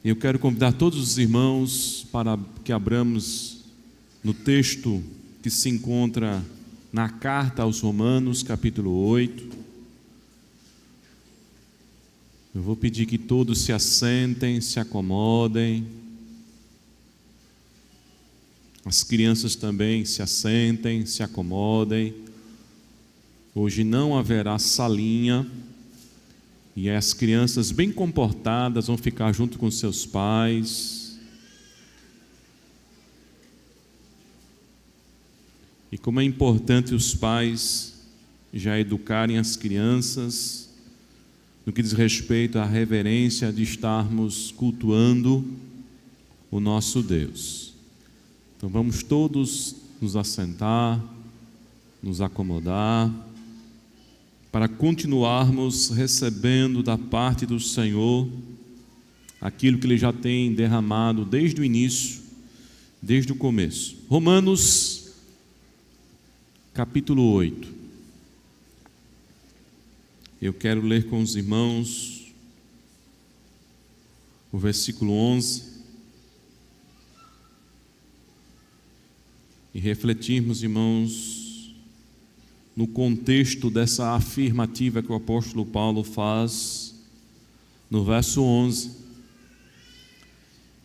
Eu quero convidar todos os irmãos para que abramos no texto que se encontra na carta aos Romanos, capítulo 8. Eu vou pedir que todos se assentem, se acomodem. As crianças também se assentem, se acomodem. Hoje não haverá salinha e as crianças bem comportadas vão ficar junto com seus pais. E como é importante os pais já educarem as crianças no que diz respeito à reverência de estarmos cultuando o nosso Deus. Então vamos todos nos assentar, nos acomodar, para continuarmos recebendo da parte do Senhor aquilo que Ele já tem derramado desde o início, desde o começo. Romanos, capítulo 8. Eu quero ler com os irmãos o versículo 11 e refletirmos, irmãos, no contexto dessa afirmativa que o apóstolo Paulo faz no verso 11.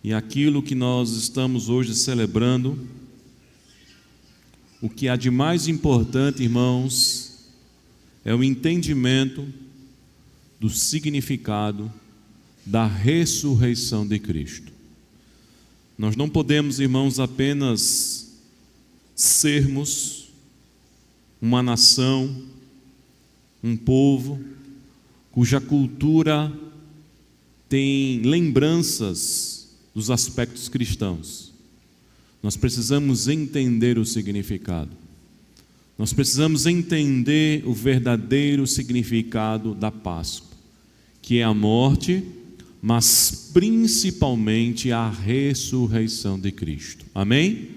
E aquilo que nós estamos hoje celebrando, o que há de mais importante, irmãos, é o entendimento do significado da ressurreição de Cristo. Nós não podemos, irmãos, apenas sermos uma nação, um povo, cuja cultura tem lembranças dos aspectos cristãos. Nós precisamos entender o significado. Nós precisamos entender o verdadeiro significado da Páscoa, que é a morte, mas principalmente a ressurreição de Cristo. Amém?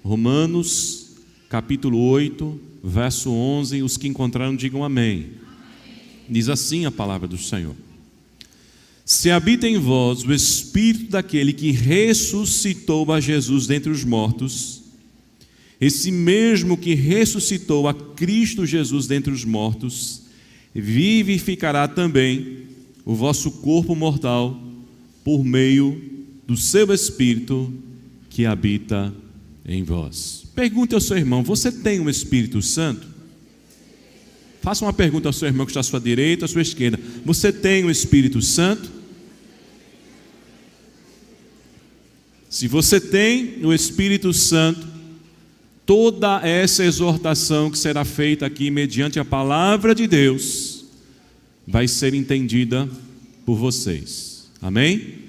Romanos, capítulo 8, verso 11, os que encontraram digam amém. Diz assim a palavra do Senhor: se habita em vós o Espírito daquele que ressuscitou a Jesus dentre os mortos, esse mesmo que ressuscitou a Cristo Jesus dentre os mortos, vivificará também o vosso corpo mortal por meio do seu Espírito que habita em vós. Pergunte ao seu irmão: você tem um Espírito Santo? Faça uma pergunta ao seu irmão que está à sua direita, à sua esquerda: você tem o Espírito Santo? Se você tem o Espírito Santo, toda essa exortação que será feita aqui mediante a palavra de Deus vai ser entendida por vocês. Amém?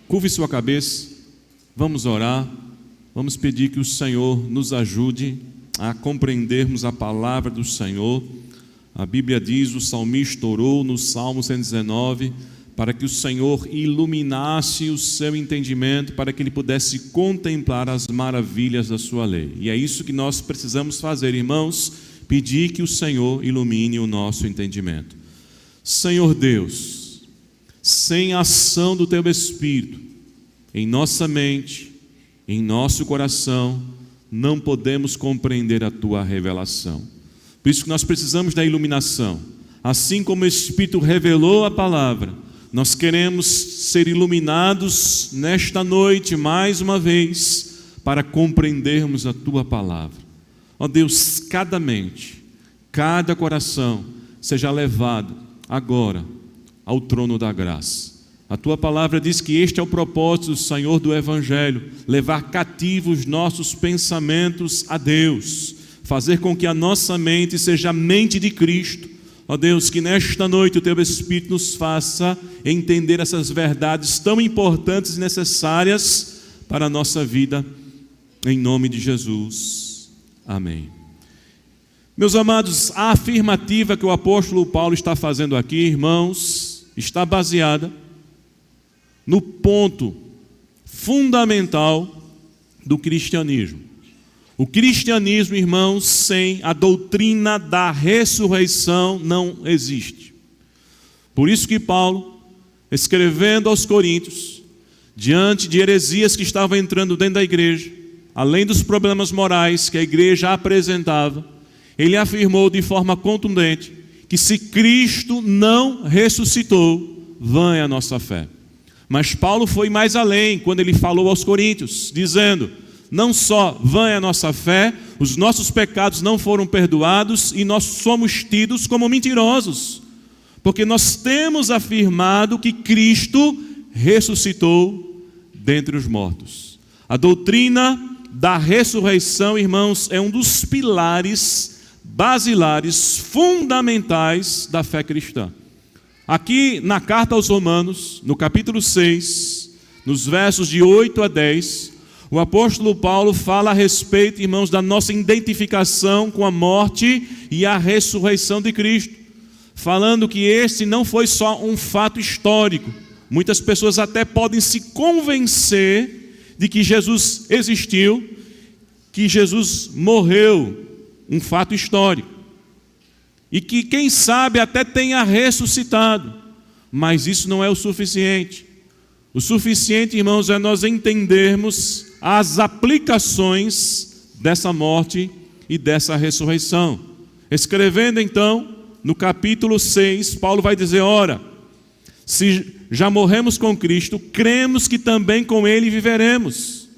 Curve sua cabeça, vamos orar, vamos pedir que o Senhor nos ajude a compreendermos a palavra do Senhor. A Bíblia diz, o salmista orou no Salmo 119, para que o Senhor iluminasse o seu entendimento, para que ele pudesse contemplar as maravilhas da sua lei. E é isso que nós precisamos fazer, irmãos, pedir que o Senhor ilumine o nosso entendimento. Senhor Deus, sem a ação do Teu Espírito, em nossa mente, em nosso coração, não podemos compreender a Tua revelação. Por isso que nós precisamos da iluminação. Assim como o Espírito revelou a palavra, nós queremos ser iluminados nesta noite, mais uma vez, para compreendermos a Tua palavra. Ó Deus, cada mente, cada coração seja levado agora ao trono da graça. A Tua palavra diz que este é o propósito do Senhor do Evangelho, levar cativos os nossos pensamentos a Deus, fazer com que a nossa mente seja a mente de Cristo. Ó Deus, que nesta noite o Teu Espírito nos faça entender essas verdades tão importantes e necessárias para a nossa vida, em nome de Jesus. Amém. Meus amados, a afirmativa que o apóstolo Paulo está fazendo aqui, irmãos, está baseada no ponto fundamental do cristianismo. O cristianismo, irmãos, sem a doutrina da ressurreição não existe. Por isso que Paulo, escrevendo aos Coríntios, diante de heresias que estavam entrando dentro da igreja, além dos problemas morais que a igreja apresentava, ele afirmou de forma contundente que se Cristo não ressuscitou, vã é a nossa fé. Mas Paulo foi mais além quando ele falou aos coríntios, dizendo: não só vã é a nossa fé, os nossos pecados não foram perdoados e nós somos tidos como mentirosos, porque nós temos afirmado que Cristo ressuscitou dentre os mortos. A doutrina da ressurreição, irmãos, é um dos pilares basilares, fundamentais da fé cristã. Aqui na carta aos Romanos, no capítulo 6, nos versos de 8 a 10, o apóstolo Paulo fala a respeito, irmãos, da nossa identificação com a morte e a ressurreição de Cristo, falando que esse não foi só um fato histórico. Muitas pessoas até podem se convencer de que Jesus existiu, que Jesus morreu, um fato histórico, e que quem sabe até tenha ressuscitado, mas isso não é o suficiente. O suficiente, irmãos, é nós entendermos as aplicações dessa morte e dessa ressurreição. Escrevendo então, no capítulo 6, Paulo vai dizer: ora, se já morremos com Cristo, cremos que também com Ele viveremos.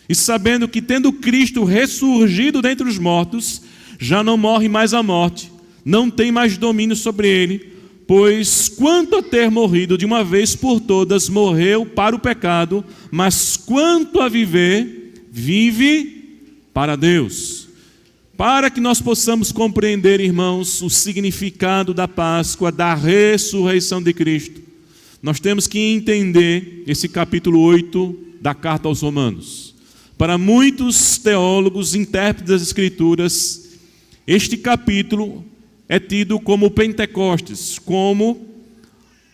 E sabendo que tendo Cristo ressurgido dentre os mortos, já não morre mais a morte, não tem mais domínio sobre ele, pois quanto a ter morrido de uma vez por todas, morreu para o pecado, mas quanto a viver, vive para Deus. Para que nós possamos compreender, irmãos, o significado da Páscoa, da ressurreição de Cristo, nós temos que entender esse capítulo 8 da carta aos Romanos. Para muitos teólogos, intérpretes das Escrituras, este capítulo é tido como Pentecostes, como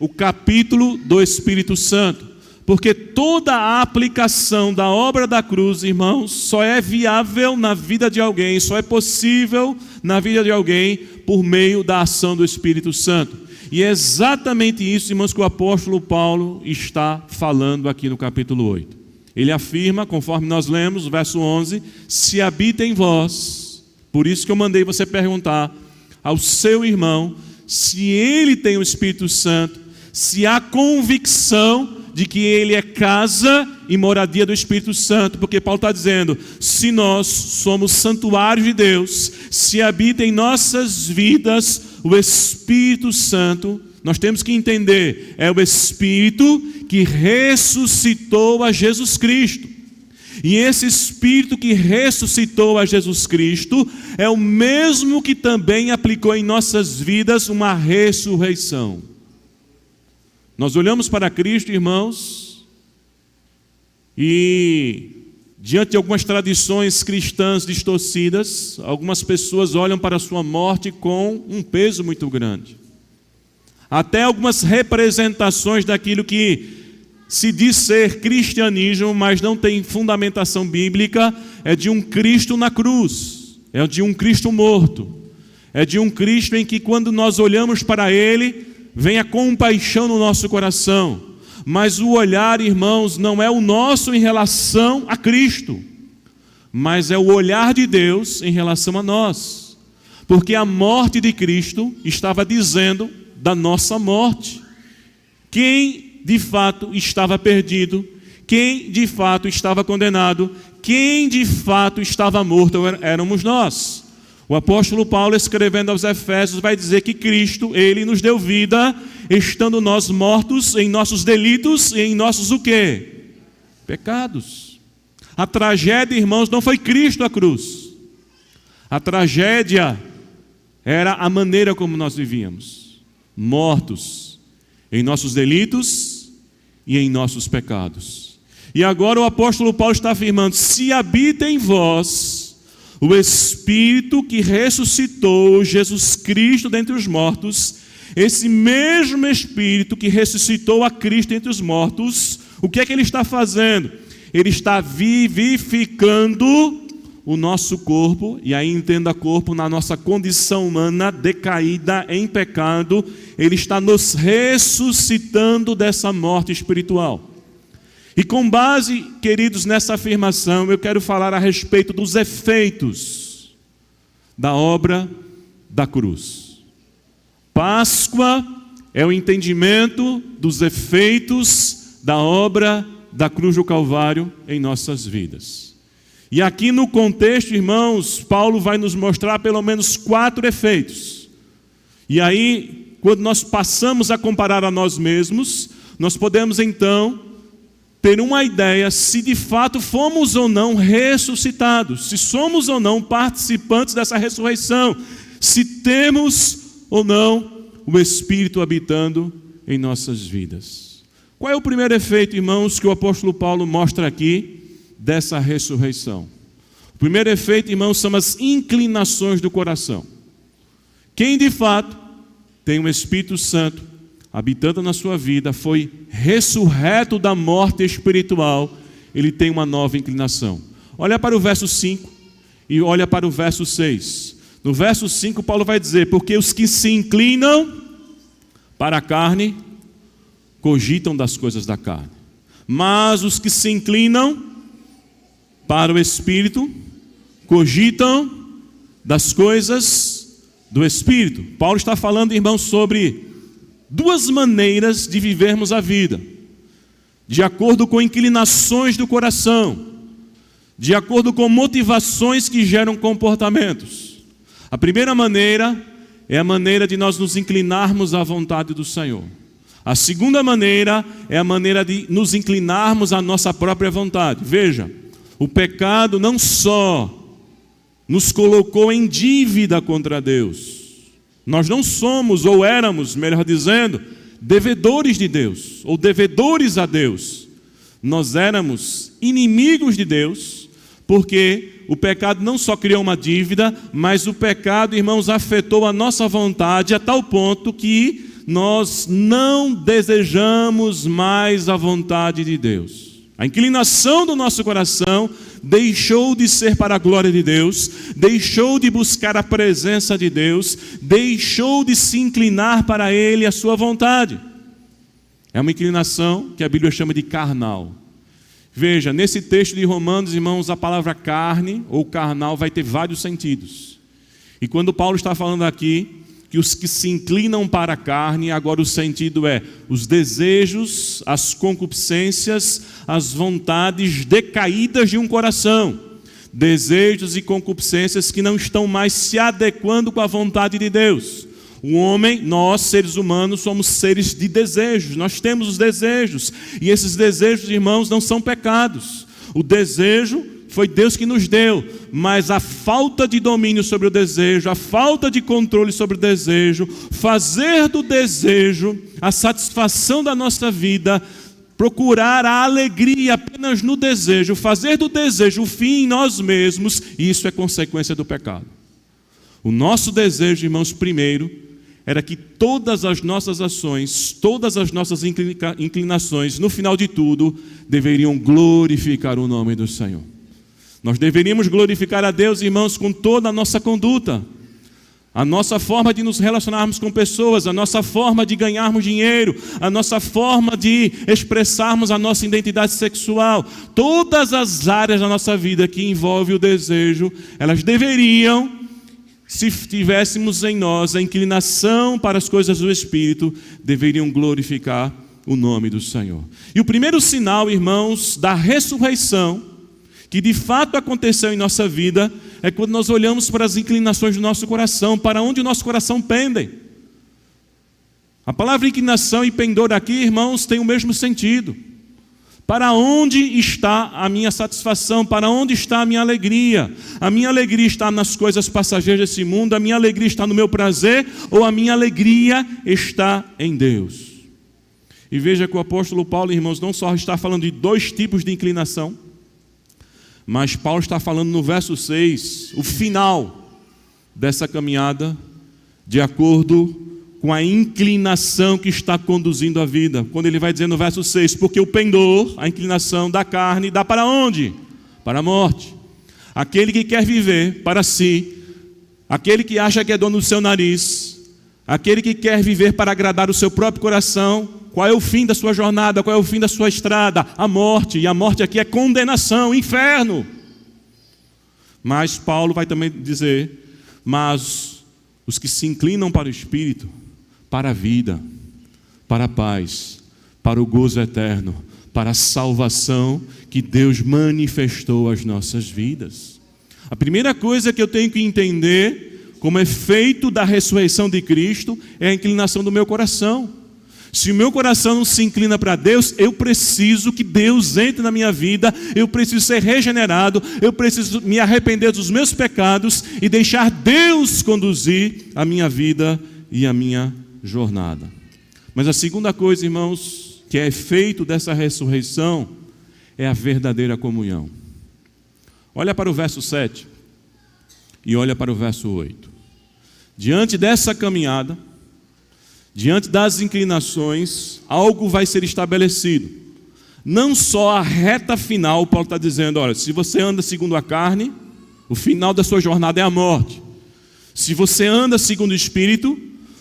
o capítulo do Espírito Santo, porque toda a aplicação da obra da cruz, irmãos, só é viável na vida de alguém, só é possível na vida de alguém por meio da ação do Espírito Santo. E é exatamente isso, irmãos, que o apóstolo Paulo está falando aqui no capítulo 8. Ele afirma, conforme nós lemos, o verso 11, se habita em vós. Por isso que eu mandei você perguntar ao seu irmão se ele tem o Espírito Santo, se há convicção de que ele é casa e moradia do Espírito Santo, porque Paulo está dizendo: se nós somos santuário de Deus, se habita em nossas vidas o Espírito Santo, nós temos que entender, é o Espírito que ressuscitou a Jesus Cristo. E esse Espírito que ressuscitou a Jesus Cristo é o mesmo que também aplicou em nossas vidas uma ressurreição. Nós olhamos para Cristo, irmãos, e diante de algumas tradições cristãs distorcidas, algumas pessoas olham para a sua morte com um peso muito grande. Até algumas representações daquilo que se diz ser cristianismo, mas não tem fundamentação bíblica, é de um Cristo na cruz, é de um Cristo morto, é de um Cristo em que quando nós olhamos para Ele, vem a compaixão no nosso coração, mas o olhar, irmãos, não é o nosso em relação a Cristo, mas é o olhar de Deus em relação a nós, porque a morte de Cristo estava dizendo da nossa morte. Quem de fato estava perdido, quem de fato estava condenado, quem de fato estava morto éramos nós. O apóstolo Paulo, escrevendo aos Efésios, vai dizer que Cristo, Ele nos deu vida, estando nós mortos em nossos delitos e em nossos o quê? Pecados. A tragédia, irmãos, não foi Cristo a cruz. A tragédia era a maneira como nós vivíamos, mortos em nossos delitos e em nossos pecados. E agora o apóstolo Paulo está afirmando: se habita em vós o Espírito que ressuscitou Jesus Cristo dentre os mortos, esse mesmo Espírito que ressuscitou a Cristo entre os mortos, o que é que ele está fazendo? Ele está vivificando o nosso corpo, e aí entenda corpo na nossa condição humana decaída em pecado. Ele está nos ressuscitando dessa morte espiritual. E com base, queridos, nessa afirmação, eu quero falar a respeito dos efeitos da obra da cruz. Páscoa é o entendimento dos efeitos da obra da cruz do Calvário em nossas vidas. E aqui no contexto, irmãos, Paulo vai nos mostrar pelo menos 4 efeitos. E aí, quando nós passamos a comparar a nós mesmos, nós podemos então ter uma ideia se de fato fomos ou não ressuscitados, se somos ou não participantes dessa ressurreição, se temos ou não o Espírito habitando em nossas vidas. Qual é o primeiro efeito, irmãos, que o apóstolo Paulo mostra aqui dessa ressurreição? O primeiro efeito, irmãos, são as inclinações do coração. Quem de fato tem o Espírito Santo habitando na sua vida, foi ressurreto da morte espiritual, ele tem uma nova inclinação. Olha para o verso 5 e olha para o verso 6. No verso 5, Paulo vai dizer: porque os que se inclinam para a carne, cogitam das coisas da carne. Mas os que se inclinam para o Espírito, cogitam das coisas do Espírito. Paulo está falando, irmãos, sobre 2 maneiras de vivermos a vida, de acordo com inclinações do coração, de acordo com motivações que geram comportamentos. A primeira maneira é a maneira de nós nos inclinarmos à vontade do Senhor. A segunda maneira é a maneira de nos inclinarmos à nossa própria vontade. Veja, o pecado não só nos colocou em dívida contra Deus. Nós não somos, ou éramos, melhor dizendo, devedores de Deus, ou devedores a Deus. Nós éramos inimigos de Deus, porque o pecado não só criou uma dívida, mas o pecado, irmãos, afetou a nossa vontade a tal ponto que nós não desejamos mais a vontade de Deus. A inclinação do nosso coração deixou de ser para a glória de Deus, deixou de buscar a presença de Deus, deixou de se inclinar para Ele, a sua vontade. É uma inclinação que a Bíblia chama de carnal. Veja, nesse texto de Romanos, irmãos, a palavra carne ou carnal vai ter vários sentidos. E quando Paulo está falando aqui que os que se inclinam para a carne, agora o sentido é os desejos, as concupiscências, as vontades decaídas de um coração. Desejos e concupiscências que não estão mais se adequando com a vontade de Deus. O homem, nós, seres humanos, somos seres de desejos. Nós temos os desejos. E esses desejos, irmãos, não são pecados. O desejo foi Deus que nos deu, mas a falta de domínio sobre o desejo, a falta de controle sobre o desejo, fazer do desejo a satisfação da nossa vida, procurar a alegria apenas no desejo, fazer do desejo o fim em nós mesmos, isso é consequência do pecado. O nosso desejo, irmãos, primeiro, era que todas as nossas ações, todas as nossas inclinações, no final de tudo, deveriam glorificar o nome do Senhor. Nós deveríamos glorificar a Deus, irmãos, com toda a nossa conduta. A nossa forma de nos relacionarmos com pessoas, a nossa forma de ganharmos dinheiro, a nossa forma de expressarmos a nossa identidade sexual. Todas as áreas da nossa vida que envolvem o desejo, elas deveriam, se tivéssemos em nós a inclinação para as coisas do Espírito, deveriam glorificar o nome do Senhor. E o primeiro sinal, irmãos, da ressurreição, que de fato aconteceu em nossa vida, é quando nós olhamos para as inclinações do nosso coração, para onde o nosso coração pende. A palavra inclinação e pendor aqui, irmãos, tem o mesmo sentido. Para onde está a minha satisfação? Para onde está a minha alegria? A minha alegria está nas coisas passageiras desse mundo? A minha alegria está no meu prazer? Ou a minha alegria está em Deus? E veja que o apóstolo Paulo, irmãos, não só está falando de 2 tipos de inclinação, mas Paulo está falando no verso 6, o final dessa caminhada, de acordo com a inclinação que está conduzindo a vida. Quando ele vai dizer no verso 6, porque o pendor, a inclinação da carne, dá para onde? Para a morte. Aquele que quer viver para si, aquele que acha que é dono do seu nariz, aquele que quer viver para agradar o seu próprio coração, qual é o fim da sua jornada, qual é o fim da sua estrada? A morte, e a morte aqui é condenação, inferno. Mas Paulo vai também dizer, mas os que se inclinam para o Espírito, para a vida, para a paz, para o gozo eterno, para a salvação que Deus manifestou às nossas vidas. A primeira coisa que eu tenho que entender como efeito da ressurreição de Cristo é a inclinação do meu coração. Se o meu coração não se inclina para Deus, eu preciso que Deus entre na minha vida, eu preciso ser regenerado, eu preciso me arrepender dos meus pecados e deixar Deus conduzir a minha vida e a minha jornada. Mas a segunda coisa, irmãos, que é efeito dessa ressurreição, é a verdadeira comunhão. Olha para o verso 7 e olha para o verso 8. Diante dessa caminhada, diante das inclinações, algo vai ser estabelecido. Não só a reta final, Paulo está dizendo, olha, se você anda segundo a carne, o final da sua jornada é a morte. Se você anda segundo o Espírito,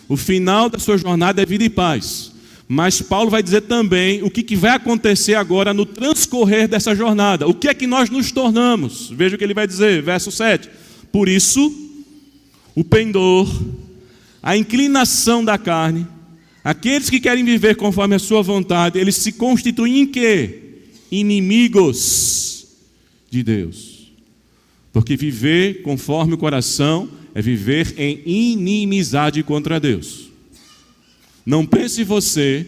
o final da sua jornada é vida e paz. Mas Paulo vai dizer também o que vai acontecer agora no transcorrer dessa jornada. O que é que nós nos tornamos? Veja o que ele vai dizer, verso 7. Por isso, o pendor, a inclinação da carne, aqueles que querem viver conforme a sua vontade, eles se constituem em quê? Inimigos de Deus. Porque viver conforme o coração é viver em inimizade contra Deus. Não pense você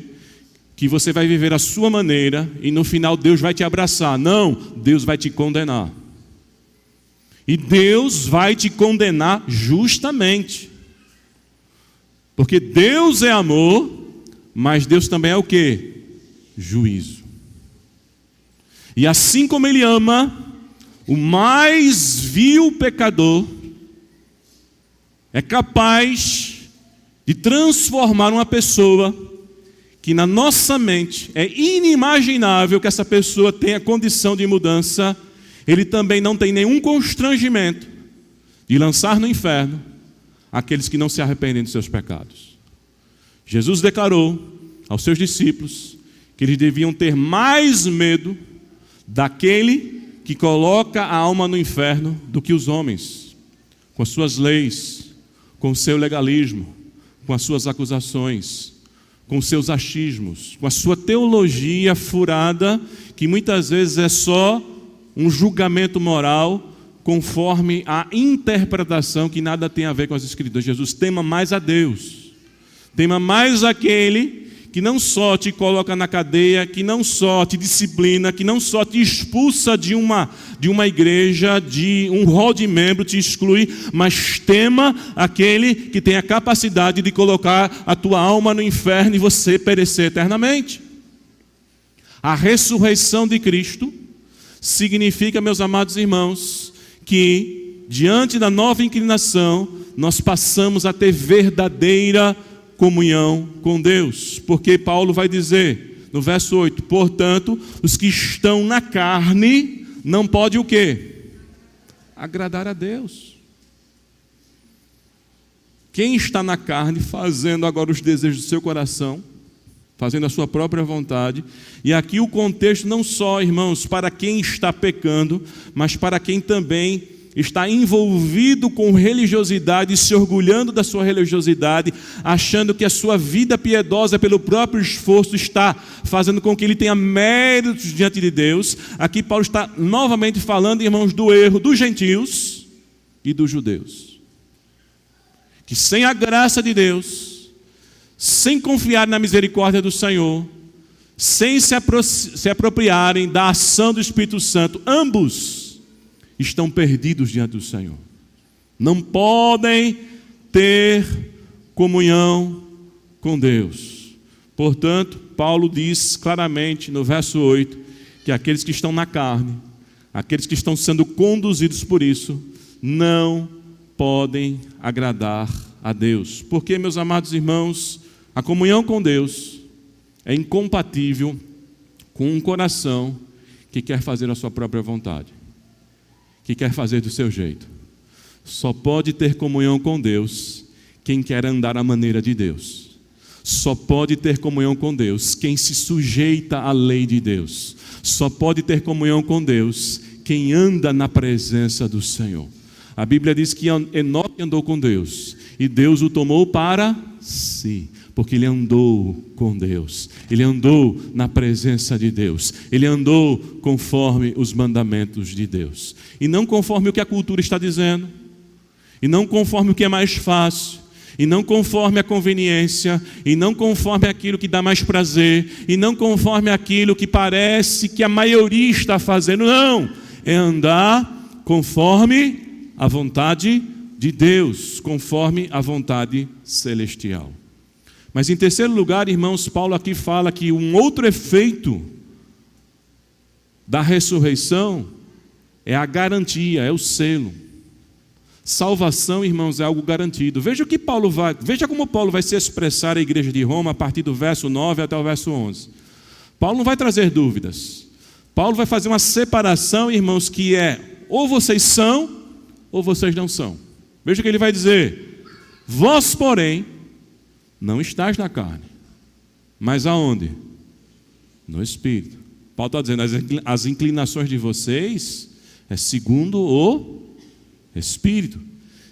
que você vai viver a sua maneira e no final Deus vai te abraçar. Não, Deus vai te condenar. E Deus vai te condenar justamente. Porque Deus é amor, mas Deus também é o quê? Juízo. E assim como Ele ama o mais vil pecador, é capaz de transformar uma pessoa que na nossa mente é inimaginável que essa pessoa tenha condição de mudança. Ele também não tem nenhum constrangimento de lançar no inferno aqueles que não se arrependem dos seus pecados. Jesus declarou aos seus discípulos que eles deviam ter mais medo daquele que coloca a alma no inferno do que os homens, com as suas leis, com o seu legalismo, com as suas acusações, com os seus achismos, com a sua teologia furada, que muitas vezes é só um julgamento moral conforme a interpretação que nada tem a ver com as Escrituras. Jesus tema mais a Deus, tema mais aquele que não só te coloca na cadeia, que não só te disciplina, que não só te expulsa de uma igreja, de um rol de membro, te exclui, mas tema aquele que tem a capacidade de colocar a tua alma no inferno e você perecer eternamente. A ressurreição de Cristo significa, meus amados irmãos, que diante da nova inclinação, nós passamos a ter verdadeira comunhão com Deus, porque Paulo vai dizer no verso 8, portanto, os que estão na carne não podem o quê? Agradar a Deus. Quem está na carne fazendo agora os desejos do seu coração, fazendo a sua própria vontade, e aqui o contexto não só, irmãos, para quem está pecando, mas para quem também está envolvido com religiosidade, se orgulhando da sua religiosidade, achando que a sua vida piedosa pelo próprio esforço está fazendo com que ele tenha méritos diante de Deus. Aqui Paulo está novamente falando, irmãos, do erro dos gentios e dos judeus, que sem a graça de Deus, sem confiar na misericórdia do Senhor, sem se apropriarem da ação do Espírito Santo, ambos estão perdidos diante do Senhor. Não podem ter comunhão com Deus. Portanto, Paulo diz claramente no verso 8, que aqueles que estão na carne, aqueles que estão sendo conduzidos por isso, não podem agradar a Deus. Porque, meus amados irmãos, a comunhão com Deus é incompatível com um coração que quer fazer a sua própria vontade, que quer fazer do seu jeito. Só pode ter comunhão com Deus quem quer andar à maneira de Deus. Só pode ter comunhão com Deus quem se sujeita à lei de Deus. Só pode ter comunhão com Deus quem anda na presença do Senhor. A Bíblia diz que Enoque andou com Deus e Deus o tomou para si, porque ele andou com Deus, ele andou na presença de Deus, ele andou conforme os mandamentos de Deus, e não conforme o que a cultura está dizendo, e não conforme o que é mais fácil, e não conforme a conveniência, e não conforme aquilo que dá mais prazer, e não conforme aquilo que parece que a maioria está fazendo. Não, é andar conforme a vontade de Deus, conforme a vontade celestial. Mas em terceiro lugar, irmãos, Paulo aqui fala que um outro efeito da ressurreição é a garantia, é o selo. Salvação, irmãos, é algo garantido. Veja como Paulo vai se expressar à igreja de Roma a partir do verso 9 até o verso 11. Paulo não vai trazer dúvidas. Paulo vai fazer uma separação, irmãos, que é ou vocês são ou vocês não são. Veja o que ele vai dizer: vós, porém, não estáis na carne, mas aonde? No Espírito. Paulo está dizendo, as inclinações de vocês é segundo o Espírito.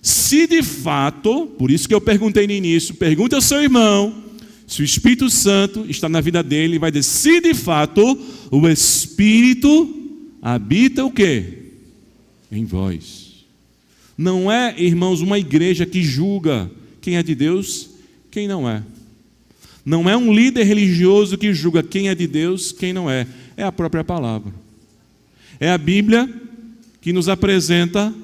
Se de fato, por isso que eu perguntei no início, pergunte ao seu irmão, se o Espírito Santo está na vida dele, vai dizer, se de fato o Espírito habita o quê? Em vós. Não é, irmãos, uma igreja que julga quem é de Deus, quem não é. Não é um líder religioso que julga quem é de Deus, quem não é. É a própria palavra. É a Bíblia que nos apresenta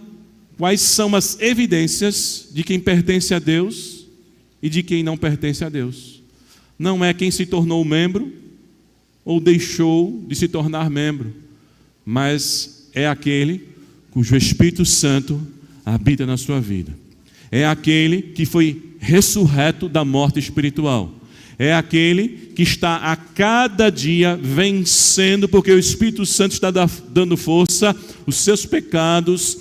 quais são as evidências de quem pertence a Deus e de quem não pertence a Deus. Não é quem se tornou membro ou deixou de se tornar membro, mas é aquele cujo Espírito Santo habita na sua vida. É aquele que foi ressurreto da morte espiritual. É aquele que está a cada dia vencendo, porque o Espírito Santo está dando força, os seus pecados,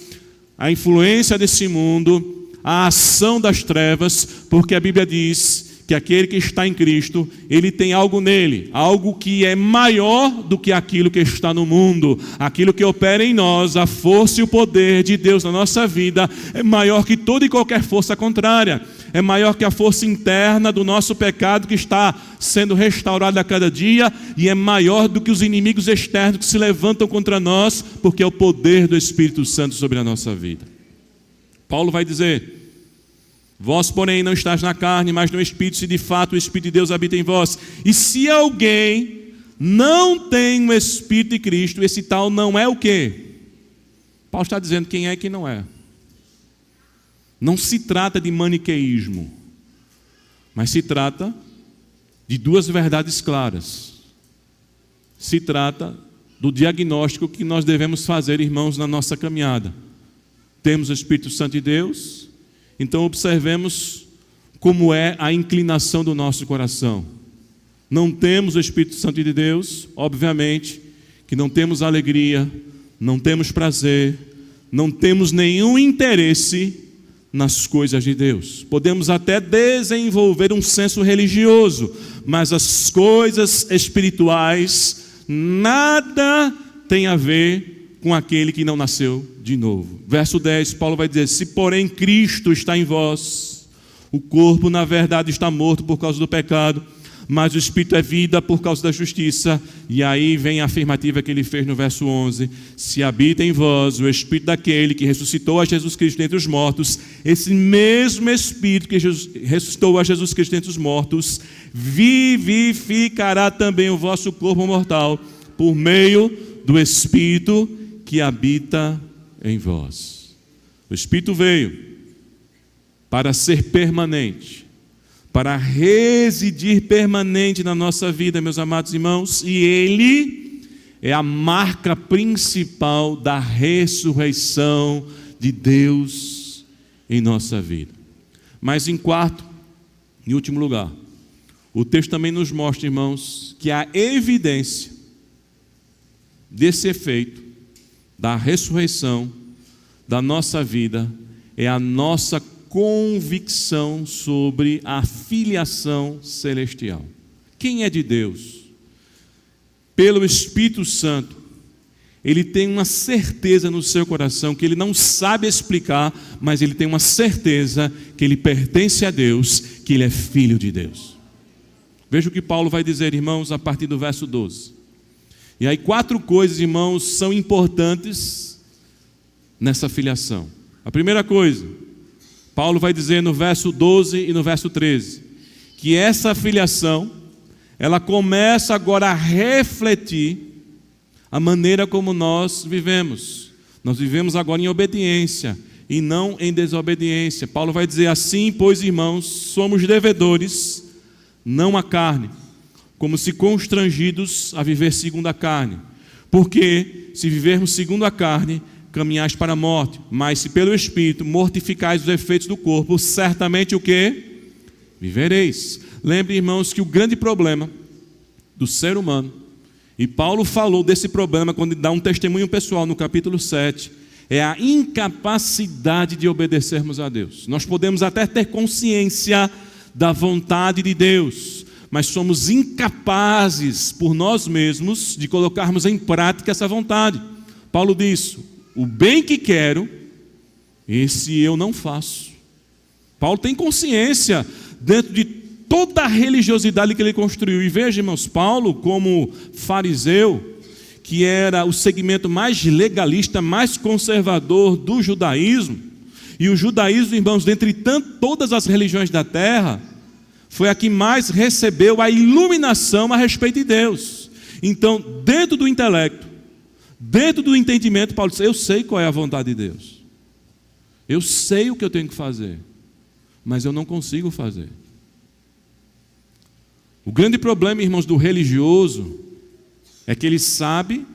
a influência desse mundo, a ação das trevas, porque a Bíblia diz que aquele que está em Cristo, ele tem algo nele, algo que é maior do que aquilo que está no mundo. Aquilo que opera em nós, a força e o poder de Deus na nossa vida, é maior que toda e qualquer força contrária. É maior que a força interna do nosso pecado que está sendo restaurada a cada dia, e é maior do que os inimigos externos que se levantam contra nós, porque é o poder do Espírito Santo sobre a nossa vida. Paulo vai dizer, vós, porém, não estáis na carne, mas no Espírito, se de fato o Espírito de Deus habita em vós. E se alguém não tem o Espírito de Cristo, esse tal não é o quê? Paulo está dizendo quem é e quem não é. Não se trata de maniqueísmo, mas se trata de duas verdades claras. Se trata do diagnóstico que nós devemos fazer, irmãos, na nossa caminhada. Temos o Espírito Santo de Deus, então observemos como é a inclinação do nosso coração. Não temos o Espírito Santo de Deus, obviamente que não temos alegria, não temos prazer, não temos nenhum interesse nas coisas de Deus. Podemos até desenvolver um senso religioso, mas as coisas espirituais nada tem a ver com aquele que não nasceu de novo. Verso 10, Paulo vai dizer, se porém Cristo está em vós, o corpo na verdade está morto por causa do pecado, mas o Espírito é vida por causa da justiça. E aí vem a afirmativa que ele fez no verso 11, se habita em vós o Espírito daquele que ressuscitou a Jesus Cristo dentre os mortos, esse mesmo Espírito que ressuscitou a Jesus Cristo dentre os mortos, vivificará também o vosso corpo mortal, por meio do Espírito que habita em vós. O Espírito veio para ser permanente, para residir permanente na nossa vida, meus amados irmãos, e Ele é a marca principal da ressurreição de Deus em nossa vida. Mas em quarto e último lugar, o texto também nos mostra, irmãos, que a evidência desse efeito da ressurreição da nossa vida é a nossa convicção sobre a filiação celestial. Quem é de Deus? Pelo Espírito Santo, ele tem uma certeza no seu coração que ele não sabe explicar, mas ele tem uma certeza que ele pertence a Deus, que ele é filho de Deus. Veja o que Paulo vai dizer, irmãos, a partir do verso 12. E aí 4 coisas, irmãos, são importantes nessa filiação. A primeira coisa, Paulo vai dizer no verso 12 e no verso 13, que essa filiação, ela começa agora a refletir a maneira como nós vivemos. Nós vivemos agora em obediência e não em desobediência. Paulo vai dizer assim, pois, irmãos, somos devedores, não à carne, como se constrangidos a viver segundo a carne. Porque, se vivermos segundo a carne, caminhais para a morte, mas se pelo Espírito mortificais os efeitos do corpo, certamente o quê? Vivereis. Lembre, irmãos, que o grande problema do ser humano, e Paulo falou desse problema quando ele dá um testemunho pessoal no capítulo 7, é a incapacidade de obedecermos a Deus. Nós podemos até ter consciência da vontade de Deus, mas somos incapazes por nós mesmos de colocarmos em prática essa vontade. Paulo diz: o bem que quero, esse eu não faço. Paulo tem consciência dentro de toda a religiosidade que ele construiu. E veja, irmãos, Paulo, como fariseu, que era o segmento mais legalista, mais conservador do judaísmo, e o judaísmo, irmãos, dentre todas as religiões da terra, foi a que mais recebeu a iluminação a respeito de Deus. Então, dentro do intelecto, dentro do entendimento, Paulo disse: eu sei qual é a vontade de Deus, eu sei o que eu tenho que fazer, mas eu não consigo fazer. O grande problema, irmãos, do religioso é que ele sabe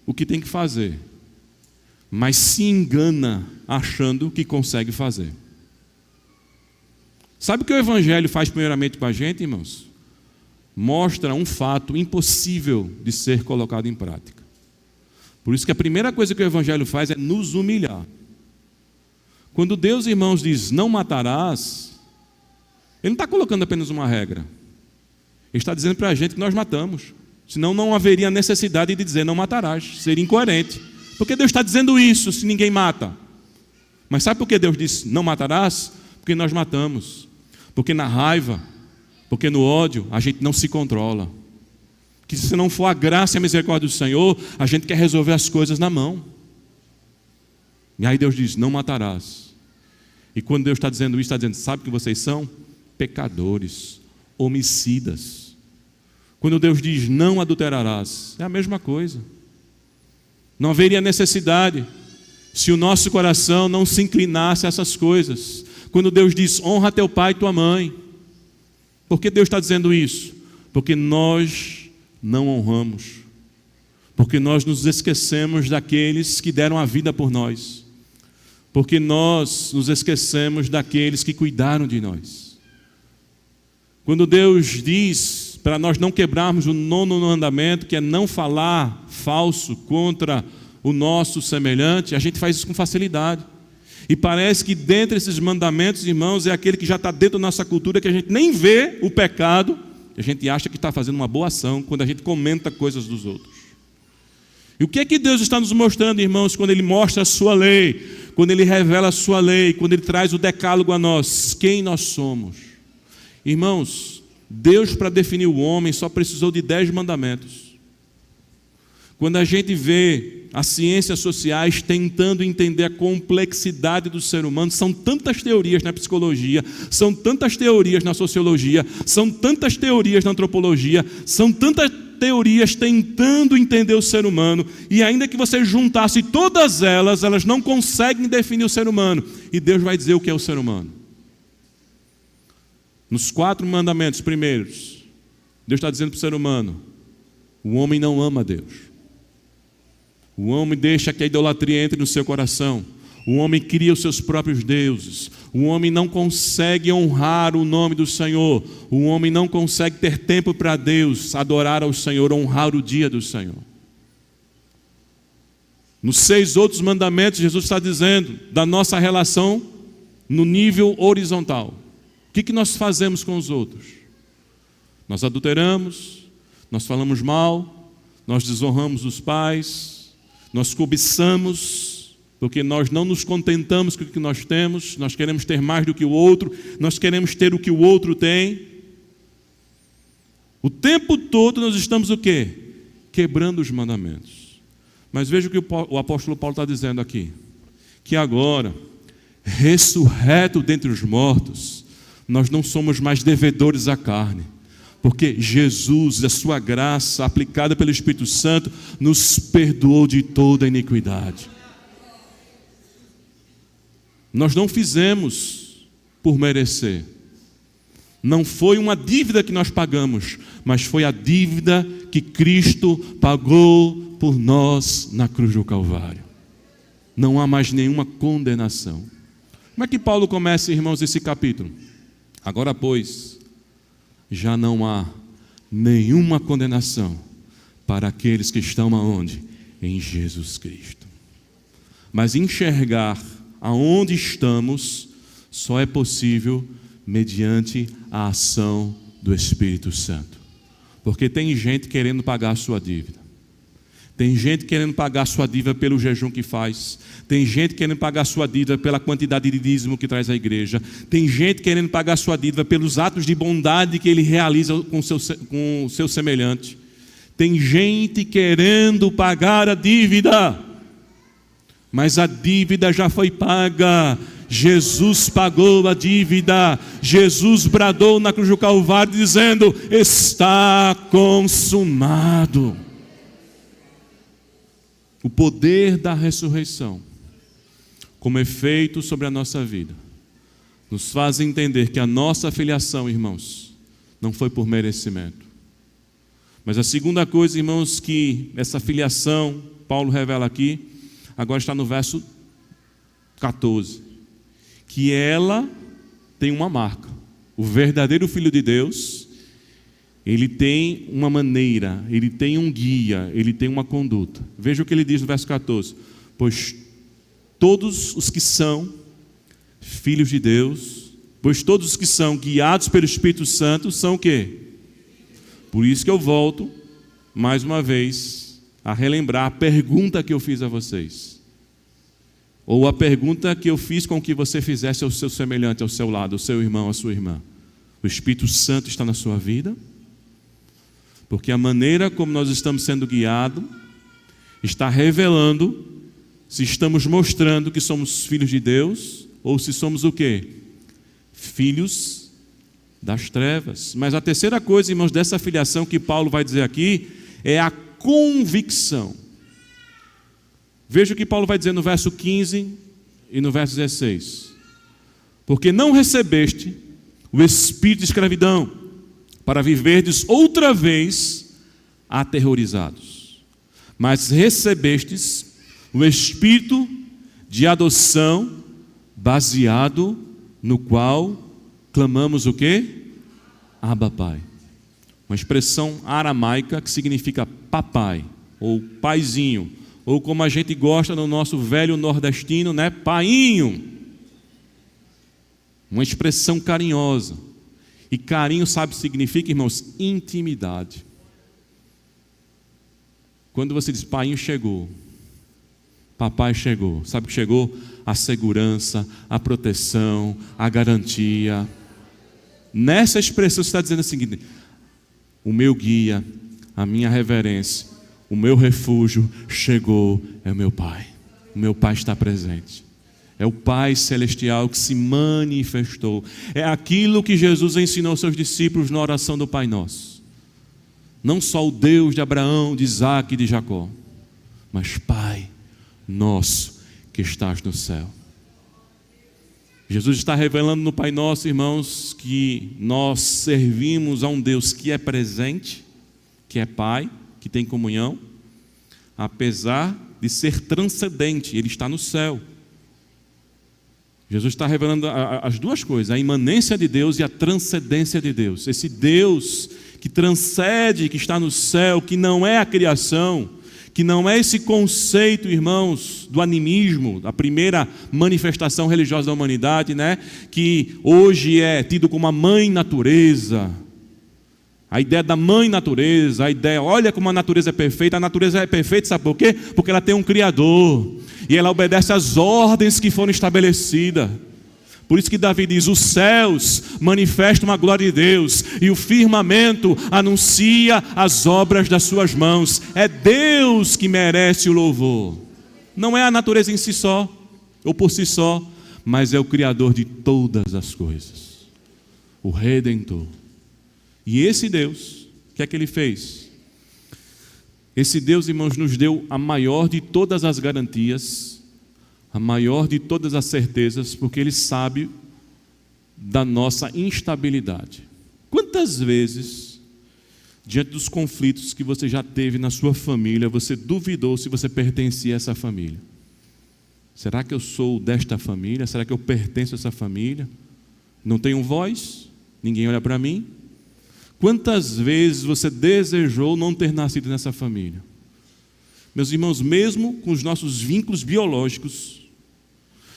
o que tem que fazer, mas se engana achando que consegue fazer. Sabe o que o Evangelho faz primeiramente com a gente, irmãos? Mostra um fato impossível de ser colocado em prática. Por isso que a primeira coisa que o Evangelho faz é nos humilhar. Quando Deus, irmãos, diz não matarás, Ele não está colocando apenas uma regra. Ele está dizendo para a gente que nós matamos. Senão não haveria necessidade de dizer não matarás. Seria incoerente. Por que Deus está dizendo isso se ninguém mata? Mas sabe por que Deus disse não matarás? Porque nós matamos. Porque na raiva, porque no ódio, a gente não se controla. Que se não for a graça e a misericórdia do Senhor, a gente quer resolver as coisas na mão. E aí Deus diz, não matarás. E quando Deus está dizendo isso, está dizendo, sabe o que vocês são? Pecadores, homicidas. Quando Deus diz, não adulterarás, é a mesma coisa. Não haveria necessidade se o nosso coração não se inclinasse a essas coisas. Quando Deus diz, honra teu pai e tua mãe. Por que Deus está dizendo isso? Porque nós não honramos. Porque nós nos esquecemos daqueles que deram a vida por nós. Porque nós nos esquecemos daqueles que cuidaram de nós. Quando Deus diz para nós não quebrarmos o 9º mandamento, que é não falar falso contra o nosso semelhante, a gente faz isso com facilidade. E parece que dentre esses mandamentos, irmãos, é aquele que já está dentro da nossa cultura, que a gente nem vê o pecado, a gente acha que está fazendo uma boa ação quando a gente comenta coisas dos outros. E o que é que Deus está nos mostrando, irmãos, quando Ele mostra a sua lei, quando Ele revela a sua lei, quando Ele traz o decálogo a nós? Quem nós somos? Irmãos, Deus, para definir o homem, só precisou de 10 mandamentos. Quando a gente vê as ciências sociais tentando entender a complexidade do ser humano, são tantas teorias na psicologia, são tantas teorias na sociologia, são tantas teorias na antropologia, são tantas teorias tentando entender o ser humano, e ainda que você juntasse todas elas, elas não conseguem definir o ser humano. E Deus vai dizer o que é o ser humano. Nos 4 mandamentos primeiros, Deus está dizendo para o ser humano, o homem não ama Deus. O homem deixa que a idolatria entre no seu coração. O homem cria os seus próprios deuses. O homem não consegue honrar o nome do Senhor. O homem não consegue ter tempo para Deus, adorar ao Senhor, honrar o dia do Senhor. Nos 6 outros mandamentos, Jesus está dizendo da nossa relação no nível horizontal. O que nós fazemos com os outros? Nós adulteramos, nós falamos mal, nós desonramos os pais, nós cobiçamos, porque nós não nos contentamos com o que nós temos, nós queremos ter mais do que o outro, nós queremos ter o que o outro tem. O tempo todo nós estamos o quê? Quebrando os mandamentos. Mas veja o que o apóstolo Paulo está dizendo aqui, que agora, ressurreto dentre os mortos, nós não somos mais devedores à carne, porque Jesus, a sua graça aplicada pelo Espírito Santo, nos perdoou de toda a iniquidade. Nós não fizemos por merecer. Não foi uma dívida que nós pagamos, mas foi a dívida que Cristo pagou por nós na cruz do Calvário. Não há mais nenhuma condenação. Como é que Paulo começa, irmãos, esse capítulo? Agora, pois, já não há nenhuma condenação para aqueles que estão aonde? Em Jesus Cristo. Mas enxergar aonde estamos só é possível mediante a ação do Espírito Santo. Porque tem gente querendo pagar a sua dívida. Tem gente querendo pagar a sua dívida pelo jejum que faz. Tem gente querendo pagar a sua dívida pela quantidade de dízimo que traz à igreja. Tem gente querendo pagar a sua dívida pelos atos de bondade que ele realiza com o seu semelhante. Tem gente querendo pagar a dívida. Mas a dívida já foi paga. Jesus pagou a dívida. Jesus bradou na cruz do Calvário dizendo: está consumado. O poder da ressurreição, como efeito sobre a nossa vida, nos faz entender que a nossa filiação, irmãos, não foi por merecimento. Mas a segunda coisa, irmãos, que essa filiação, Paulo revela aqui, agora está no verso 14, que ela tem uma marca. O verdadeiro Filho de Deus, ele tem uma maneira, ele tem um guia, ele tem uma conduta. Veja o que ele diz no verso 14: pois todos os que são filhos de Deus, pois todos os que são guiados pelo Espírito Santo são o quê? Por isso que eu volto, mais uma vez, a relembrar a pergunta que eu fiz a vocês. Ou a pergunta que eu fiz com que você fizesse ao seu semelhante, ao seu lado, ao seu irmão, à sua irmã. O Espírito Santo está na sua vida? Porque a maneira como nós estamos sendo guiados está revelando se estamos mostrando que somos filhos de Deus ou se somos o quê? Filhos das trevas. Mas a terceira coisa, irmãos, dessa filiação que Paulo vai dizer aqui é a convicção. Veja o que Paulo vai dizer no verso 15 e no verso 16. Porque não recebeste o espírito de escravidão para viverdes outra vez aterrorizados, mas recebestes o espírito de adoção, baseado no qual clamamos o quê? Abba, Pai. Uma expressão aramaica que significa papai, ou paizinho, ou como a gente gosta no nosso velho nordestino, né? Painho. Uma expressão carinhosa. E carinho, sabe o que significa, irmãos? Intimidade. Quando você diz, painho chegou, papai chegou, sabe o que chegou? A segurança, a proteção, a garantia. Nessa expressão você está dizendo o seguinte: o meu guia, a minha reverência, o meu refúgio chegou, é o meu Pai. O meu Pai está presente. É o Pai Celestial que se manifestou. É aquilo que Jesus ensinou aos seus discípulos na oração do Pai Nosso. Não só o Deus de Abraão, de Isaac e de Jacó, mas Pai Nosso que estás no céu. Jesus está revelando no Pai Nosso, irmãos, que nós servimos a um Deus que é presente, que é Pai, que tem comunhão, apesar de ser transcendente, Ele está no céu. Jesus está revelando as duas coisas, a imanência de Deus e a transcendência de Deus. Esse Deus que transcende, que está no céu, que não é a criação, que não é esse conceito, irmãos, do animismo, a primeira manifestação religiosa da humanidade, né? Que hoje é tido como a mãe natureza. A ideia da mãe natureza, a ideia, olha como a natureza é perfeita, sabe por quê? Porque ela tem um Criador, e ela obedece às ordens que foram estabelecidas. Por isso que Davi diz, os céus manifestam a glória de Deus, e o firmamento anuncia as obras das suas mãos. É Deus que merece o louvor. Não é a natureza em si só, ou por si só, mas é o Criador de todas as coisas, o Redentor. E esse Deus, o que é que Ele fez? Esse Deus, irmãos, nos deu a maior de todas as garantias, a maior de todas as certezas, porque Ele sabe da nossa instabilidade. Quantas vezes, diante dos conflitos que você já teve na sua família, você duvidou se você pertencia a essa família? Será que eu sou desta família? Será que eu pertenço a essa família? Não tenho voz? Ninguém olha para mim? Quantas vezes você desejou não ter nascido nessa família? Meus irmãos, mesmo com os nossos vínculos biológicos,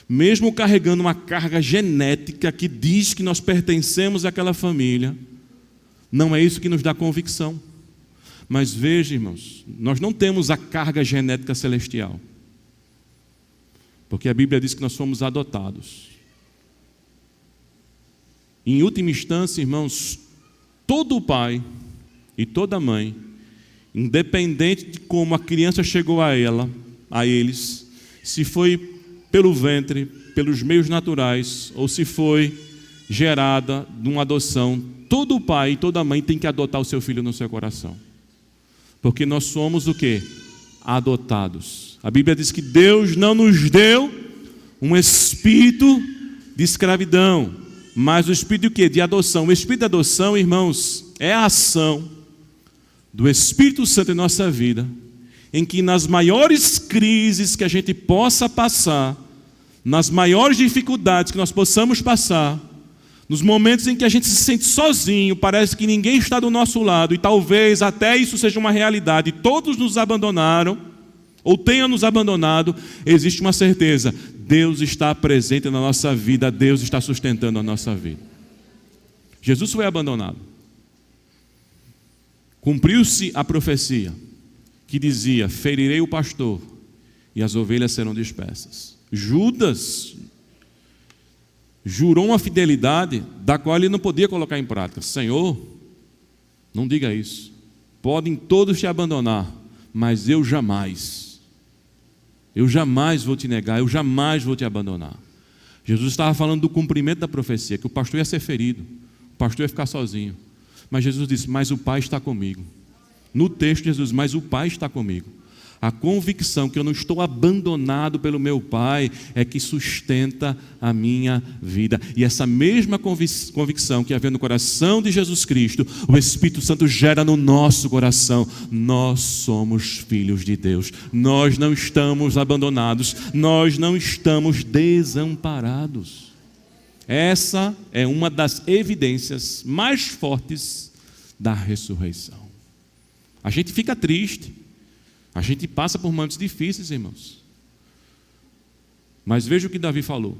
mesmo carregando uma carga genética que diz que nós pertencemos àquela família, não é isso que nos dá convicção. Mas veja, irmãos, nós não temos a carga genética celestial, porque a Bíblia diz que nós somos adotados. Em última instância, irmãos, todo pai e toda mãe, independente de como a criança chegou a eles, se foi pelo ventre, pelos meios naturais, ou se foi gerada de uma adoção, todo pai e toda mãe tem que adotar o seu filho no seu coração. Porque nós somos o quê? Adotados. A Bíblia diz que Deus não nos deu um espírito de escravidão, mas o espírito de quê? De adoção. O espírito de adoção, irmãos, é a ação do Espírito Santo em nossa vida, em que nas maiores crises que a gente possa passar, nas maiores dificuldades que nós possamos passar, nos momentos em que a gente se sente sozinho, parece que ninguém está do nosso lado, e talvez até isso seja uma realidade, todos nos abandonaram, ou tenham nos abandonado, existe uma certeza: Deus está presente na nossa vida, Deus está sustentando a nossa vida. Jesus foi abandonado. Cumpriu-se a profecia que dizia: ferirei o pastor e as ovelhas serão dispersas. Judas jurou uma fidelidade da qual ele não podia colocar em prática. Senhor, não diga isso. Podem todos te abandonar, mas eu jamais vou te negar, eu jamais vou te abandonar. Jesus estava falando do cumprimento da profecia, que o pastor ia ser ferido, o pastor ia ficar sozinho. Mas Jesus disse: mas o Pai está comigo. No texto, Jesus: mas o Pai está comigo. A convicção que eu não estou abandonado pelo meu Pai é que sustenta a minha vida. E essa mesma convicção que havia no coração de Jesus Cristo, o Espírito Santo gera no nosso coração. Nós somos filhos de Deus. Nós não estamos abandonados. Nós não estamos desamparados. Essa é uma das evidências mais fortes da ressurreição. A gente fica triste, a gente passa por momentos difíceis, irmãos. Mas veja o que Davi falou: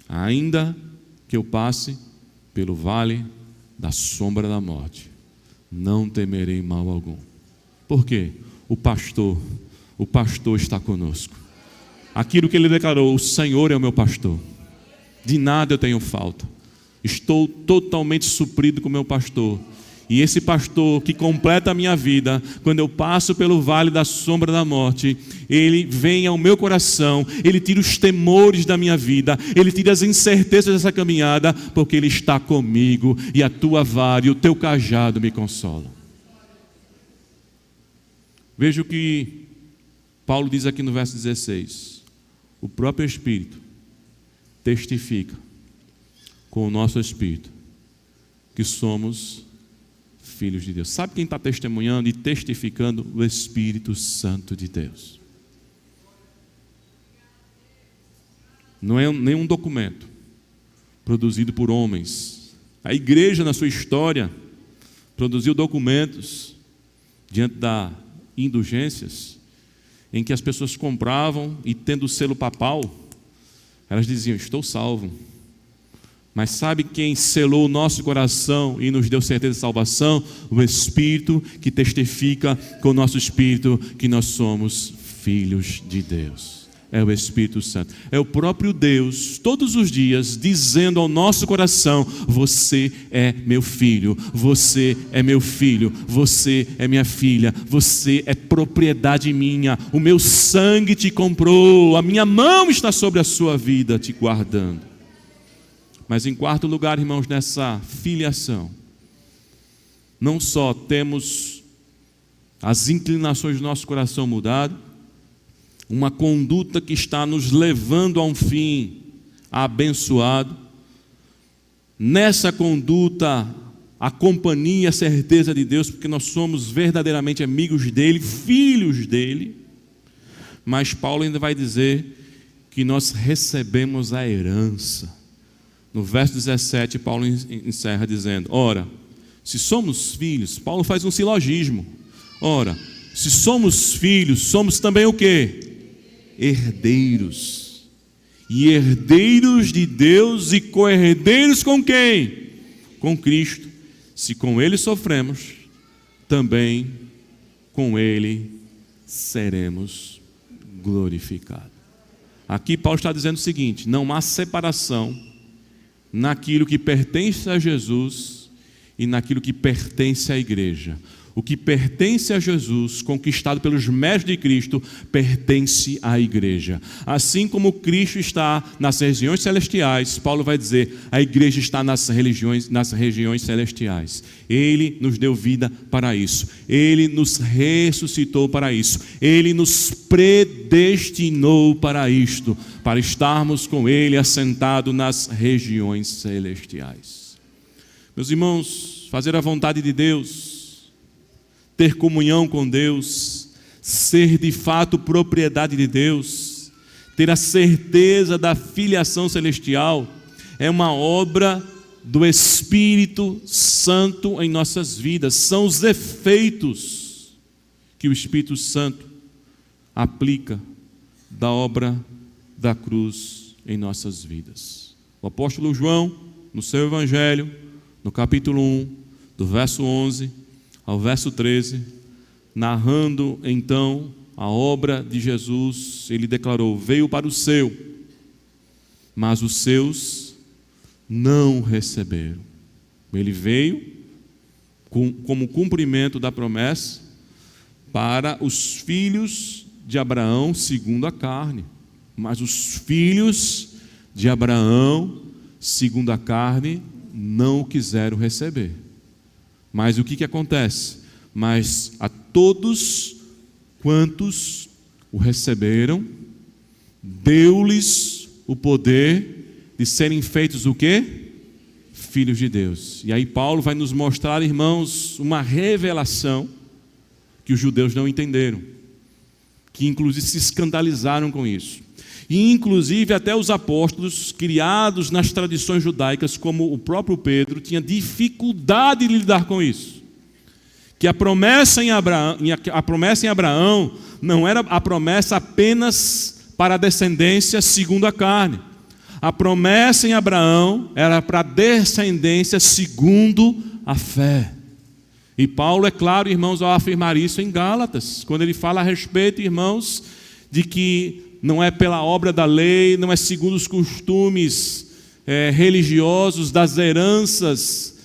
ainda que eu passe pelo vale da sombra da morte, não temerei mal algum. Por quê? O pastor está conosco. Aquilo que ele declarou: o Senhor é o meu pastor, de nada eu tenho falta, estou totalmente suprido com o meu pastor. E esse pastor que completa a minha vida, quando eu passo pelo vale da sombra da morte, ele vem ao meu coração, ele tira os temores da minha vida, ele tira as incertezas dessa caminhada, porque ele está comigo, e a tua vara e o teu cajado me consolam. Veja o que Paulo diz aqui no verso 16: o próprio Espírito testifica com o nosso Espírito que somos filhos de Deus. Sabe quem está testemunhando e testificando? O Espírito Santo de Deus. Não é nenhum documento produzido por homens. A igreja, na sua história, produziu documentos diante das indulgências em que as pessoas compravam e, tendo o selo papal, elas diziam: estou salvo. Mas sabe quem selou o nosso coração e nos deu certeza de salvação? O Espírito que testifica com o nosso Espírito que nós somos filhos de Deus. É o Espírito Santo. É o próprio Deus, todos os dias, dizendo ao nosso coração: você é meu filho, você é meu filho, você é minha filha, você é propriedade minha, o meu sangue te comprou, a minha mão está sobre a sua vida, te guardando. Mas em quarto lugar, irmãos, nessa filiação, não só temos as inclinações do nosso coração mudado, uma conduta que está nos levando a um fim abençoado. Nessa conduta, a companhia, a certeza de Deus, porque nós somos verdadeiramente amigos dele, filhos dele. Mas Paulo ainda vai dizer que nós recebemos a herança. No verso 17, Paulo encerra dizendo: ora, se somos filhos, Paulo faz um silogismo. Ora, se somos filhos, somos também o quê? Herdeiros. E herdeiros de Deus e co-herdeiros com quem? Com Cristo. Se com Ele sofremos, também com Ele seremos glorificados. Aqui Paulo está dizendo o seguinte: não há separação naquilo que pertence a Jesus e naquilo que pertence à igreja. O que pertence a Jesus, conquistado pelos méritos de Cristo, pertence à igreja. Assim como Cristo está nas regiões celestiais, Paulo vai dizer, a igreja está nas regiões celestiais. Ele nos deu vida para isso. Ele nos ressuscitou para isso. Ele nos predestinou para isto, para estarmos com Ele assentado nas regiões celestiais. Meus irmãos, fazer a vontade de Deus, ter comunhão com Deus, ser de fato propriedade de Deus, ter a certeza da filiação celestial, é uma obra do Espírito Santo em nossas vidas. São os efeitos que o Espírito Santo aplica da obra da cruz em nossas vidas. O apóstolo João, no seu Evangelho, no capítulo 1, do verso 11 ao verso 13, narrando então a obra de Jesus, ele declarou: veio para o seu, mas os seus não receberam. Ele veio como cumprimento da promessa para os filhos de Abraão segundo a carne, mas os filhos de Abraão segundo a carne não o quiseram receber. Mas o que acontece? Mas a todos quantos o receberam, deu-lhes o poder de serem feitos o quê? Filhos de Deus. E aí Paulo vai nos mostrar, irmãos, uma revelação que os judeus não entenderam, que inclusive se escandalizaram com isso. E inclusive até os apóstolos, criados nas tradições judaicas, como o próprio Pedro, tinha dificuldade de lidar com isso. Que a promessa em Abraão não era a promessa apenas para a descendência segundo a carne. A promessa em Abraão era para a descendência segundo a fé. E Paulo é claro, irmãos, ao afirmar isso em Gálatas, quando ele fala a respeito, irmãos, de que não é pela obra da lei, não é segundo os costumes religiosos das heranças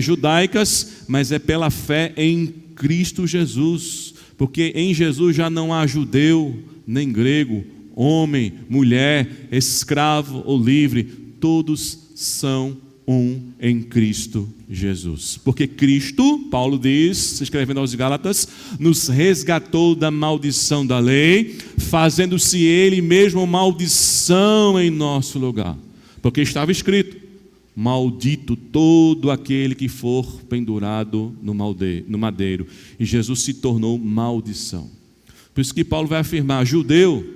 judaicas, mas é pela fé em Cristo Jesus, porque em Jesus já não há judeu nem grego, homem, mulher, escravo ou livre, todos são um em Cristo Jesus. Porque Cristo, Paulo diz, escrevendo aos Gálatas, nos resgatou da maldição da lei, fazendo-se Ele mesmo maldição em nosso lugar. Porque estava escrito: maldito todo aquele que for pendurado no madeiro. E Jesus se tornou maldição. Por isso que Paulo vai afirmar: judeu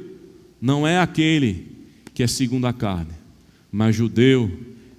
não é aquele que é segundo a carne, mas judeu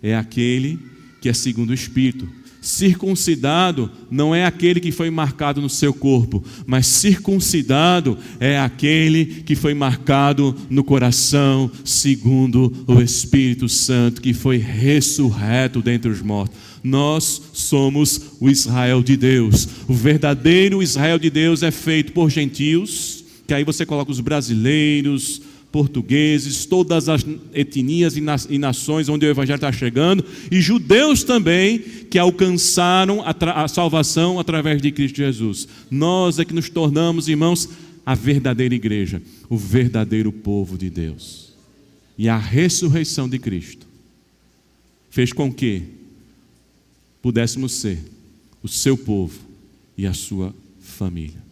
é aquele que é segundo o Espírito. Circuncidado não é aquele que foi marcado no seu corpo, mas circuncidado é aquele que foi marcado no coração, segundo o Espírito Santo, que foi ressurreto dentre os mortos. Nós somos o Israel de Deus. O verdadeiro Israel de Deus é feito por gentios, que aí você coloca os brasileiros, portugueses, todas as etnias e nações onde o Evangelho está chegando, e judeus também, que alcançaram a salvação através de Cristo Jesus. Nós é que nos tornamos, irmãos, a verdadeira igreja, o verdadeiro povo de Deus. E a ressurreição de Cristo fez com que pudéssemos ser o seu povo e a sua família.